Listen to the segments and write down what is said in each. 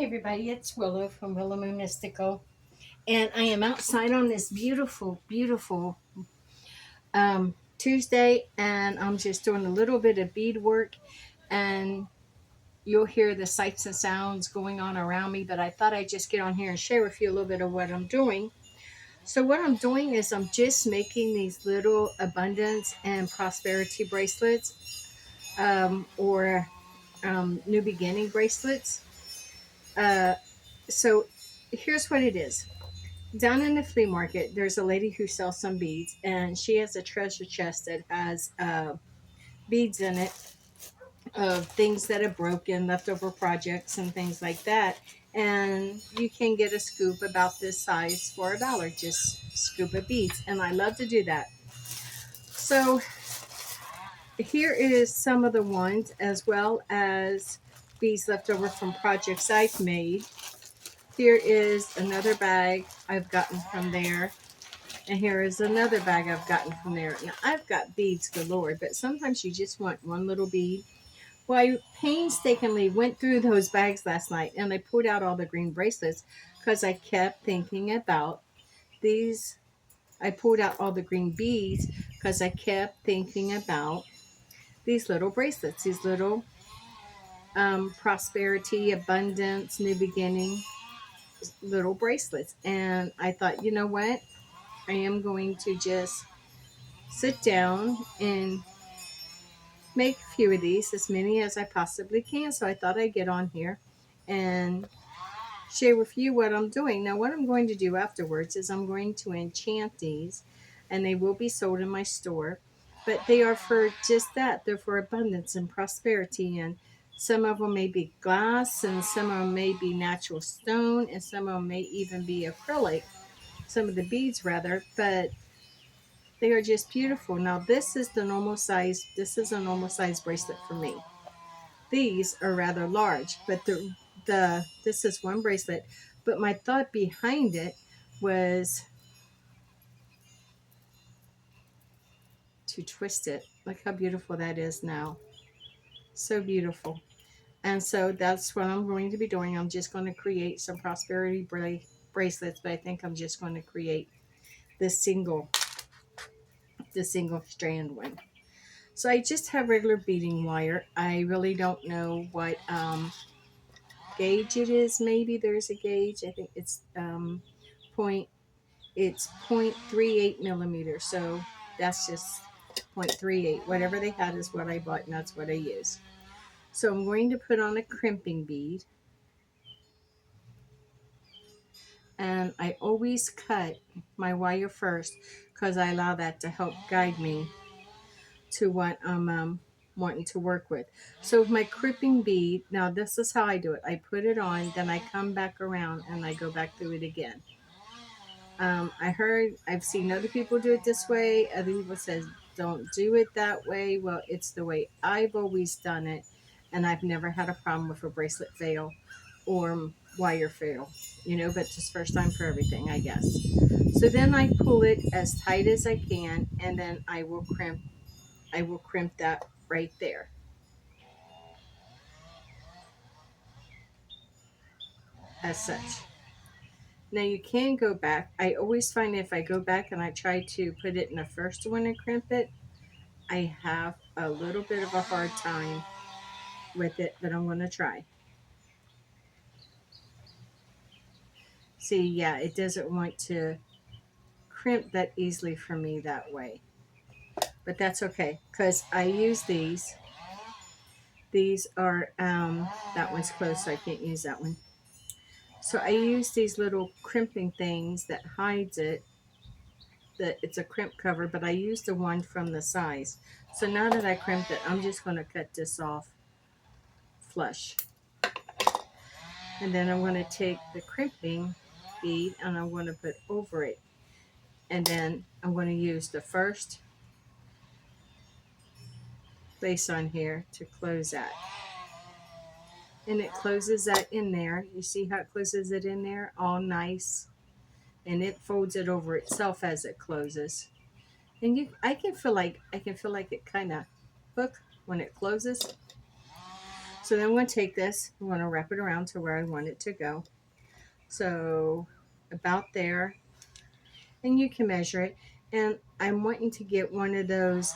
Hi everybody, it's Willow from Willow Moon Mystical, and I am outside on this beautiful, beautiful Tuesday, and I'm just doing a little bit of bead work, and you'll hear the sights and sounds going on around me. But I thought I'd just get on here and share with you a little bit of what I'm doing. So what I'm doing is I'm just making these little abundance and prosperity bracelets, or new beginning bracelets. Uh, so here's what it is. Down in the flea market, there's a lady who sells some beads, and she has a treasure chest that has beads in it of things that are broken, leftover projects, and things like that. And you can get a scoop about this size for $1, just scoop of beads. And I love to do that. So here is some of the ones, as well as beads left over from projects I've made. Here is another bag I've gotten from there. And here is another bag I've gotten from there. Now, I've got beads galore, but sometimes you just want one little bead. Well, I painstakingly went through those bags last night, and I pulled out all the green bracelets because I kept thinking about these. I pulled out all the green beads because I kept thinking about these little bracelets, these little prosperity, abundance, new beginning little bracelets. And I thought, you know what? I am going to just sit down and make a few of these, as many as I possibly can. So I thought I'd get on here and share with you what I'm doing. Now, what I'm going to do afterwards is I'm going to enchant these, and they will be sold in my store. But they are for just that. They're for abundance and prosperity. And some of them may be glass, and some of them may be natural stone, and some of them may even be acrylic. Some of the beads, rather. But they are just beautiful. Now, this is the normal size. This is a normal size bracelet for me. These are rather large, but the this is one bracelet. But my thought behind it was to twist it. Look how beautiful that is now. So beautiful. And so that's what I'm going to be doing. I'm just going to create some prosperity bracelets, but I think I'm just going to create this single strand one. So I just have regular beading wire. I really don't know what gauge it is. Maybe there's a gauge. I think it's point. It's 0.38 millimeters. So that's just 0.38. Whatever they had is what I bought, and that's what I use. So I'm going to put on a crimping bead, and I always cut my wire first because I allow that to help guide me to what I'm wanting to work with. So with my crimping bead, now this is how I do it. I put it on, then I come back around and I go back through it again. I've seen other people do it this way. Other people says don't do it that way. Well, it's the way I've always done it, and I've never had a problem with a bracelet fail or wire fail. But just first time for everything, I guess. So then I pull it as tight as I can, and then I will crimp. I will crimp that right there, as such. Now you can go back. I always find if I go back and I try to put it in the first one and crimp it, I have a little bit of a hard time with it, but I'm going to try. See, yeah, it doesn't want to crimp that easily for me that way. But that's okay, because I use these. These are, that one's closed, so I can't use that one. So I use these little crimping things that hides it. That it's a crimp cover, but I use the one from the size. So now that I crimped it, I'm just going to cut this off flush. And then I'm going to take the crimping bead and I'm going to put over it. And then I'm going to use the first place on here to close that. And it closes that in there. You see how it closes it in there? All nice. And it folds it over itself as it closes. And I can feel like it kind of hook when it closes. So then I'm going to take this, I'm going to wrap it around to where I want it to go. So about there, and you can measure it. And I'm wanting to get one of those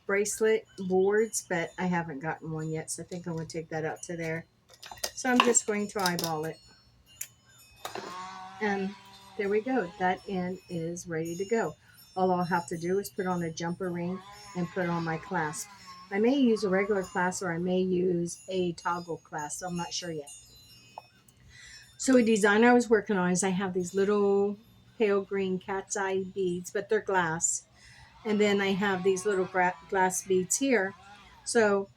bracelet boards, but I haven't gotten one yet, so I think I'm going to take that out to there. So I'm just going to eyeball it. And there we go. That end is ready to go. All I'll have to do is put on a jumper ring and put on my clasp. I may use a regular clasp or I may use a toggle clasp. I'm not sure yet. So a design I was working on is I have these little pale green cat's eye beads, but they're glass. And then I have these little glass beads here. So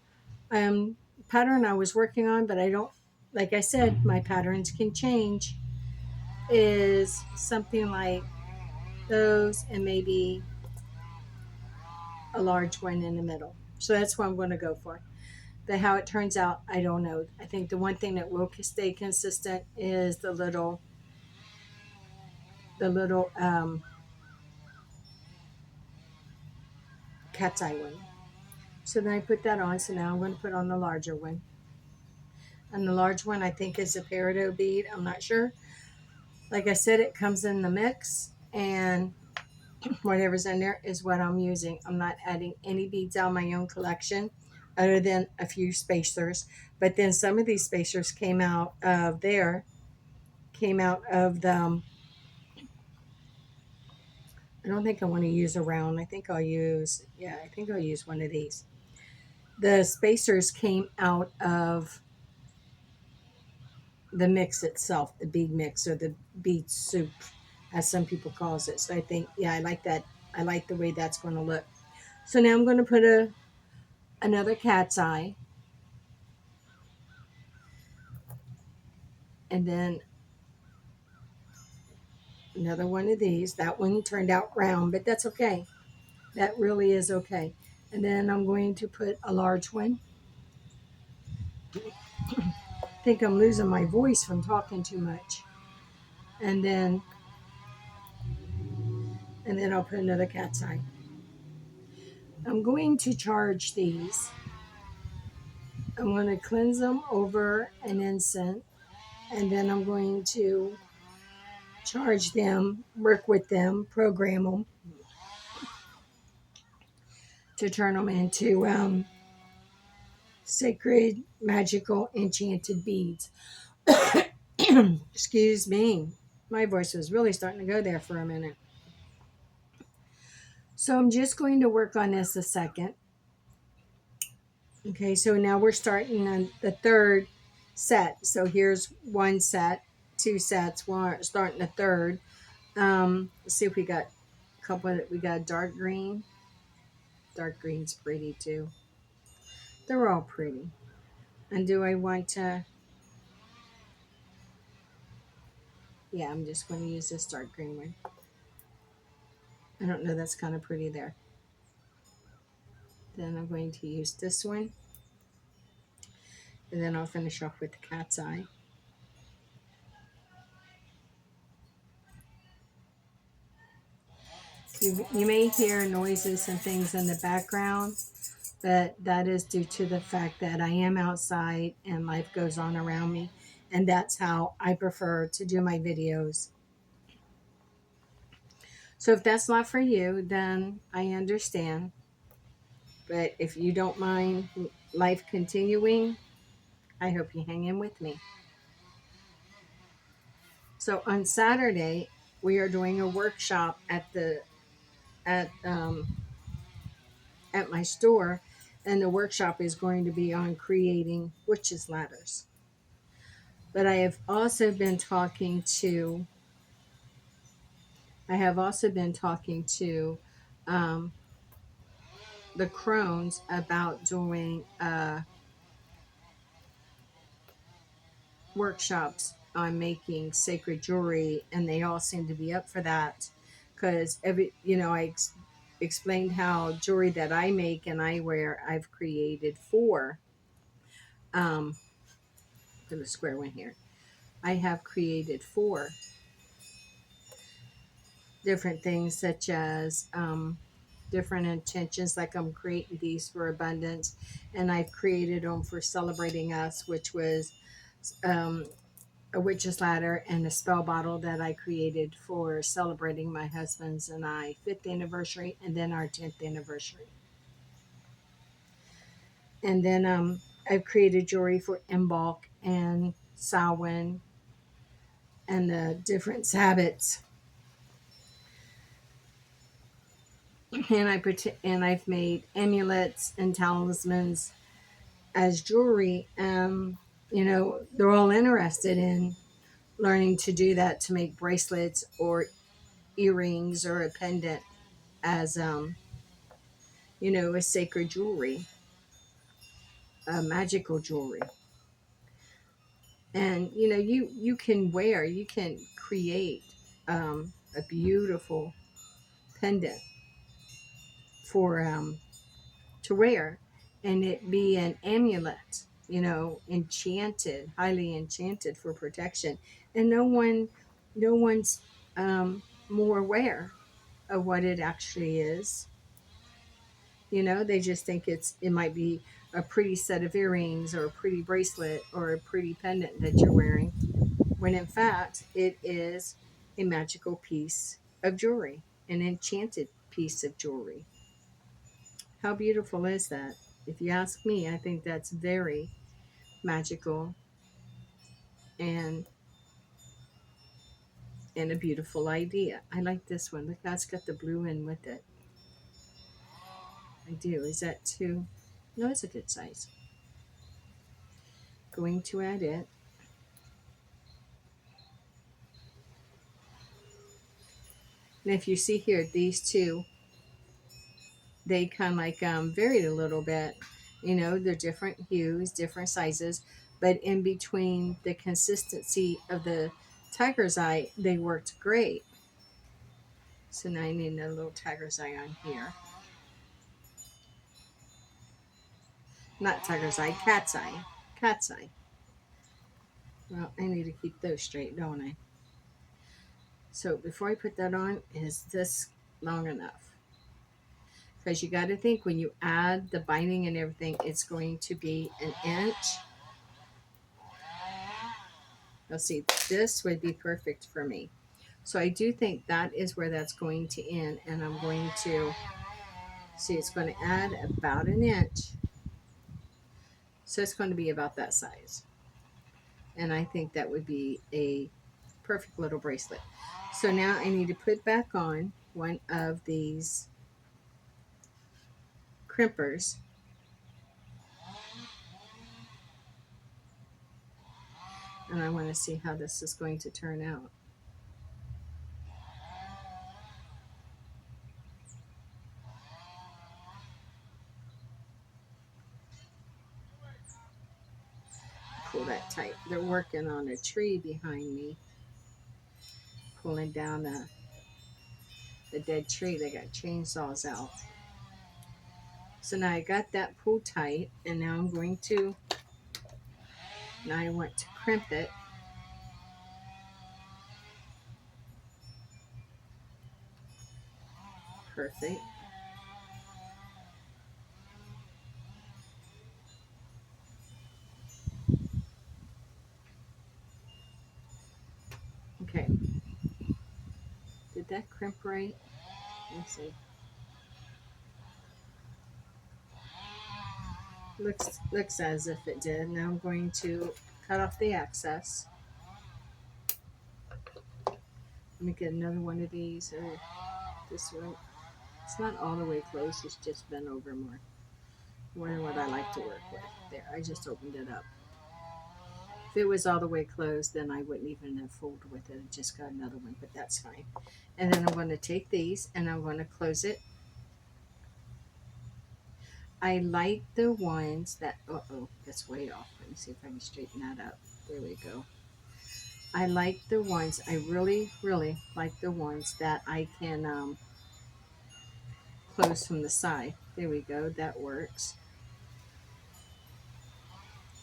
pattern I was working on, but I don't, like I said, my patterns can change, is something like those and maybe a large one in the middle. So that's what I'm going to go for. But how it turns out, I don't know. I think the one thing that will stay consistent is the little cat's eye one. So then I put that on. So now I'm going to put on the larger one. And the large one I think is a peridot bead. I'm not sure. Like I said, it comes in the mix, and whatever's in there is what I'm using. I'm not adding any beads out of my own collection other than a few spacers. But then some of these spacers came out of the, I don't think I want to use a round. I think I'll use one of these. The spacers came out of the mix itself, the bead mix or the bead soup, as some people calls it. So I think, yeah, I like that. I like the way that's going to look. So now I'm going to put another cat's eye, and then another one of these. That one turned out round, but that's okay. That really is okay. And then I'm going to put a large one. I think I'm losing my voice from talking too much. And then I'll put another cat's eye. I'm going to charge these. I'm going to cleanse them over an incense, and then I'm going to charge them, work with them, program them to turn them into sacred, magical, enchanted beads. Excuse me. My voice was really starting to go there for a minute. So I'm just going to work on this a second. Okay, so now we're starting on the third set. So here's one set, two sets, one starting the third. Let's see if we got a couple that we got dark green. Dark green's pretty too. They're all pretty. And do I want to, yeah, I'm just going to use this dark green one. I don't know, that's kind of pretty there. Then I'm going to use this one. And then I'll finish off with the cat's eye. You may hear noises and things in the background, but that is due to the fact that I am outside and life goes on around me. And that's how I prefer to do my videos. So if that's not for you, then I understand. But if you don't mind life continuing, I hope you hang in with me. So on Saturday, we are doing a workshop at at my store, and the workshop is going to be on creating witches ladders. But I have also been talking to um, the crones about doing workshops on making sacred jewelry, and they all seem to be up for that because explained how jewelry that I make and I wear, I've created um, for the square one here. I have created 4 different things, such as different intentions. Like I'm creating these for abundance, and I've created them for celebrating us, which was um, a witch's ladder and a spell bottle that I created for celebrating my husband's and I 5th anniversary, and then our 10th anniversary. And then I've created jewelry for Imbolc and Samhain and the different Sabbats. And I've made amulets and talismans as jewelry. They're all interested in learning to do that, to make bracelets or earrings or a pendant as a sacred jewelry, a magical jewelry. And you can create a beautiful pendant for to wear, and it be an amulet, enchanted, highly enchanted for protection. And no one's more aware of what it actually is. They just think it might be a pretty set of earrings or a pretty bracelet or a pretty pendant that you're wearing, when in fact it is a magical piece of jewelry, an enchanted piece of jewelry. How beautiful is that? If you ask me, I think that's very magical and a beautiful idea. I like this one. Look, that's got the blue in with it. I do. Is that too? No, it's a good size. Going to add it. And if you see here, these two, they kind of like varied a little bit. They're different hues, different sizes, but in between the consistency of the tiger's eye, they worked great. So now I need a little tiger's eye on here. Not tiger's eye, cat's eye. Cat's eye. Well, I need to keep those straight, don't I? So before I put that on, is this long enough? Because you got to think, when you add the binding and everything, it's going to be an inch. Let's see, this would be perfect for me. So I do think that is where that's going to end, and I'm going to see, it's going to add about an inch. So it's going to be about that size. And I think that would be a perfect little bracelet. So now I need to put back on one of these crimpers. And I want to see how this is going to turn out. Pull that tight. They're working on a tree behind me, pulling down a dead tree. They got chainsaws out. So now I got that pulled tight, and now I want to crimp it. Perfect. Okay. Did that crimp right? Let's see. Looks as if it did. Now I'm going to cut off the excess. Let me get another one of these. This one. It's not all the way closed. It's just bent over more. More what I like to work with. There, I just opened it up. If it was all the way closed, then I wouldn't even have fooled with it. I just got another one, but that's fine. And then I'm going to take these and I'm going to close it. I like the ones that, that's way off. Let me see if I can straighten that up. There we go. I like the ones, I really, really like the ones that I can close from the side. There we go. That works.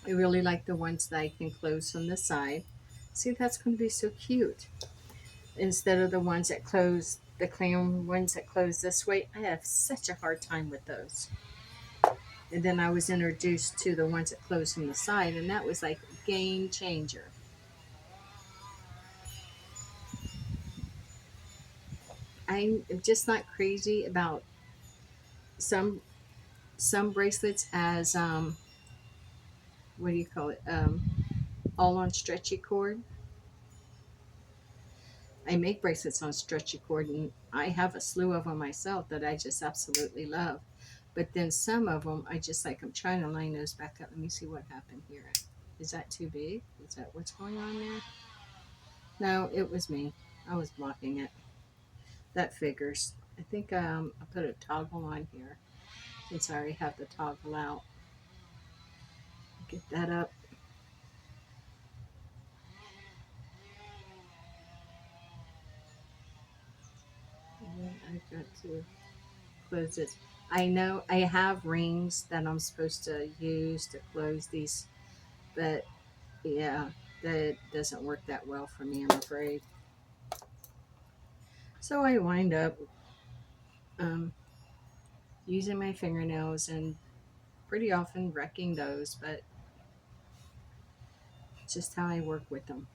I really like the ones that I can close from the side. See, that's going to be so cute. Instead of the ones that close the clam ones that close this way. I have such a hard time with those. And then I was introduced to the ones that close from the side, and that was like a game changer. I'm just not crazy about some some bracelets as what do you call it? All on stretchy cord. I make bracelets on stretchy cord, and I have a slew of them myself that I just absolutely love. But then some of them, I just like. I'm trying to line those back up. Let me see what happened here. Is that too big? Is that what's going on there? No, it was me. I was blocking it. That figures. I think I put a toggle on here since I already have the toggle out. Get that up. And then I've got to close this. I know I have rings that I'm supposed to use to close these, but yeah, that doesn't work that well for me, I'm afraid. So I wind up um, using my fingernails and pretty often wrecking those, but it's just how I work with them.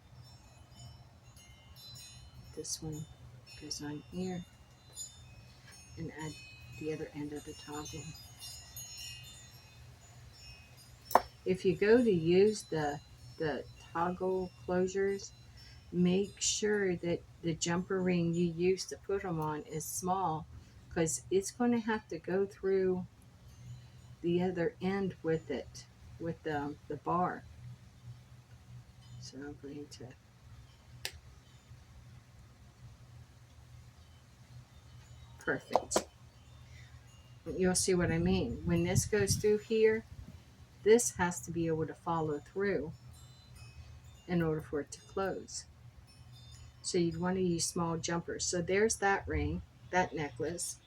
This one goes on here and add the other end of the toggle. If you go to use the toggle closures, make sure that the jumper ring you use to put them on is small, because it's going to have to go through the other end with it, with the bar. So I'm going to, perfect. You'll see what I mean. When this goes through here, this has to be able to follow through in order for it to close. So you'd want to use small jumpers. So there's that ring, that necklace,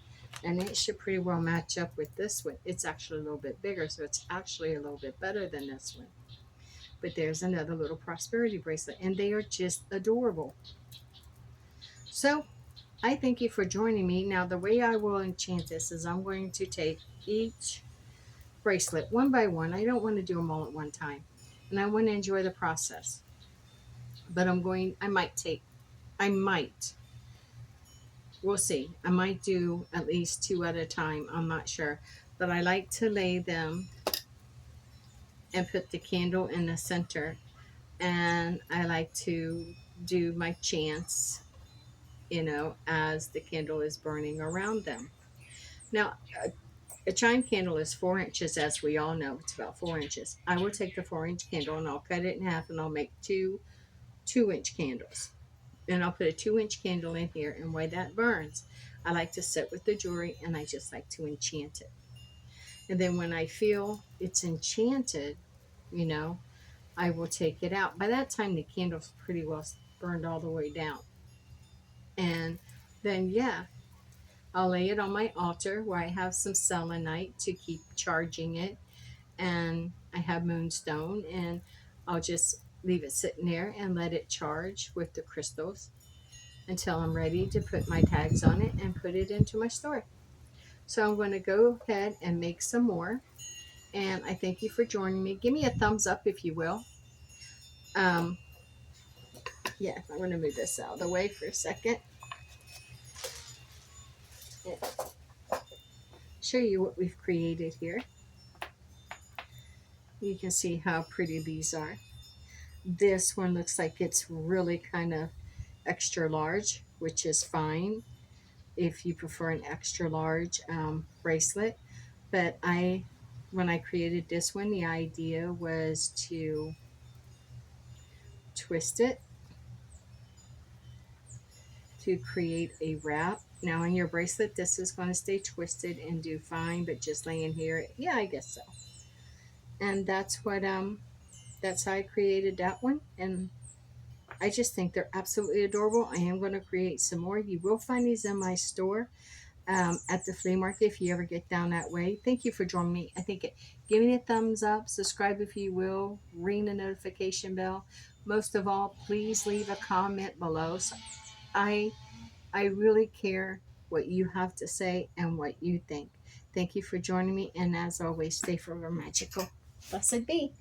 and it should pretty well match up with this one. It's actually a little bit bigger, so it's actually a little bit better than this one. But there's another little prosperity bracelet, and they are just adorable. So I thank you for joining me. Now, the way I will enchant this is I'm going to take each bracelet one by one. I don't want to do them all at one time, and I want to enjoy the process. But I might, we'll see. I might do at least two at a time. I'm not sure. But I like to lay them and put the candle in the center. And I like to do my chants, as the candle is burning around them. Now, a chime candle is 4 inches, as we all know. It's about 4 inches. I will take the 4 inch candle and I'll cut it in half and I'll make two 2 inch candles. And I'll put a 2 inch candle in here, and while that burns, I like to sit with the jewelry and I just like to enchant it. And then when I feel it's enchanted, you know, I will take it out. By that time, the candle's pretty well burned all the way down. And then, yeah, I'll lay it on my altar where I have some selenite to keep charging it. And I have moonstone, and I'll just leave it sitting there and let it charge with the crystals until I'm ready to put my tags on it and put it into my store. So I'm going to go ahead and make some more. And I thank you for joining me. Give me a thumbs up if you will. Um, yeah, I'm going to move this out of the way for a second. And show you what we've created here. You can see how pretty these are. This one looks like it's really kind of extra large, which is fine if you prefer an extra large bracelet. But when I created this one, the idea was to twist it to create a wrap. Now in your bracelet, this is going to stay twisted and do fine, but just laying here, yeah, I guess so. And that's how I created that one. And I just think they're absolutely adorable. I am going to create some more. You will find these in my store at the flea market if you ever get down that way. Thank you for joining me. Give me a thumbs up, subscribe if you will, ring the notification bell. Most of all, please leave a comment below. So I I really care what you have to say and what you think. Thank you for joining me, and as always, stay forever magical. Blessed be.